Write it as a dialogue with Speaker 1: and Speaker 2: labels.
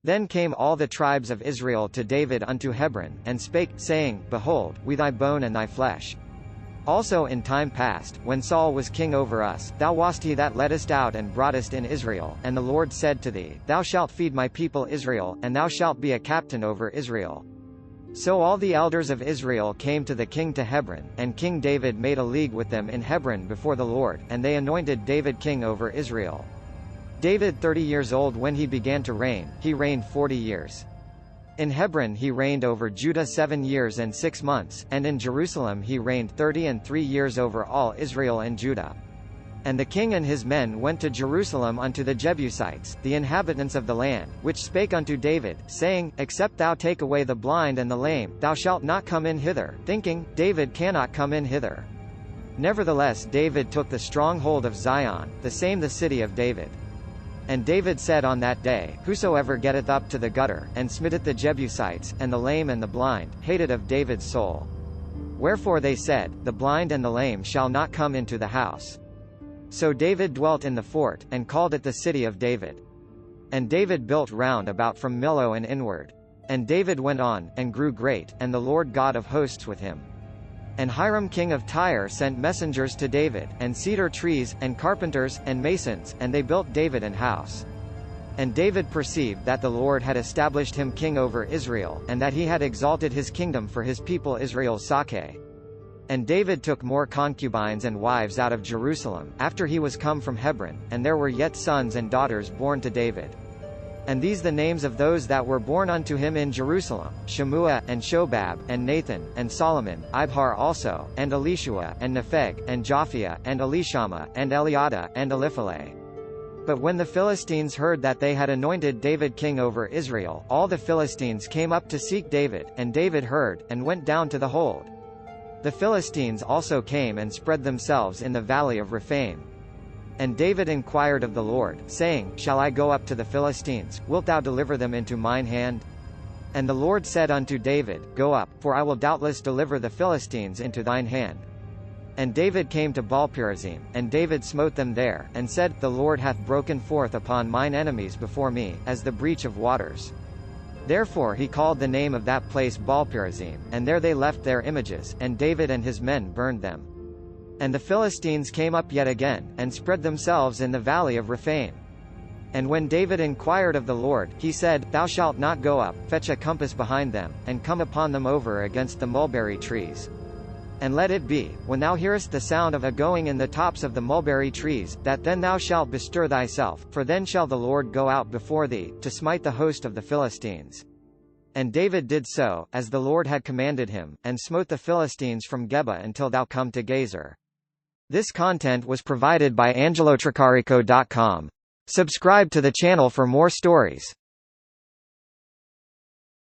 Speaker 1: Then came all the tribes of Israel to David unto Hebron, and spake, saying, Behold, we thy bone and thy flesh. Also in time past, when Saul was king over us, thou wast he that leddest out and broughtest in Israel, and the Lord said to thee, Thou shalt feed my people Israel, and thou shalt be a captain over Israel. So all the elders of Israel came to the king to Hebron, and King David made a league with them in Hebron before the Lord, and they anointed David king over Israel. David 30 years old when he began to reign, he reigned 40 years. In Hebron he reigned over Judah 7 years and 6 months, and in Jerusalem he reigned 30 years over all Israel and Judah. And the king and his men went to Jerusalem unto the Jebusites, the inhabitants of the land, which spake unto David, saying, Except thou take away the blind and the lame, thou shalt not come in hither, thinking, David cannot come in hither. Nevertheless David took the stronghold of Zion, the same the city of David. And David said on that day, Whosoever getteth up to the gutter, and smiteth the Jebusites, and the lame and the blind, hated of David's soul. Wherefore they said, The blind and the lame shall not come into the house. So David dwelt in the fort, and called it the city of David. And David built round about from Millo and inward. And David went on, and grew great, and the Lord God of hosts with him. And Hiram king of Tyre sent messengers to David, and cedar trees, and carpenters, and masons, and they built David an house. And David perceived that the Lord had established him king over Israel, and that he had exalted his kingdom for his people Israel's sake. And David took more concubines and wives out of Jerusalem, after he was come from Hebron, and there were yet sons and daughters born to David. And these the names of those that were born unto him in Jerusalem, Shammua, and Shobab, and Nathan, and Solomon, Ibhar also, and Elishua, and Nepheg, and Japhia, and Elishama, and Eliada, and Eliphalet. But when the Philistines heard that they had anointed David king over Israel, all the Philistines came up to seek David, and David heard, and went down to the hold. The Philistines also came and spread themselves in the valley of Rephaim. And David inquired of the Lord, saying, Shall I go up to the Philistines? Wilt thou deliver them into mine hand? And the Lord said unto David, Go up, for I will doubtless deliver the Philistines into thine hand. And David came to Baal-perazim, and David smote them there, and said, The Lord hath broken forth upon mine enemies before me, as the breach of waters. Therefore he called the name of that place Baal-perazim, and there they left their images, and David and his men burned them. And the Philistines came up yet again, and spread themselves in the valley of Rephaim. And when David inquired of the Lord, he said, Thou shalt not go up, fetch a compass behind them, and come upon them over against the mulberry trees. And let it be, when thou hearest the sound of a going in the tops of the mulberry trees, that then thou shalt bestir thyself, for then shall the Lord go out before thee, to smite the host of the Philistines. And David did so, as the Lord had commanded him, and smote the Philistines from Geba until thou come to Gezer. This content was provided by angelotricarico.com. Subscribe to the channel for more stories.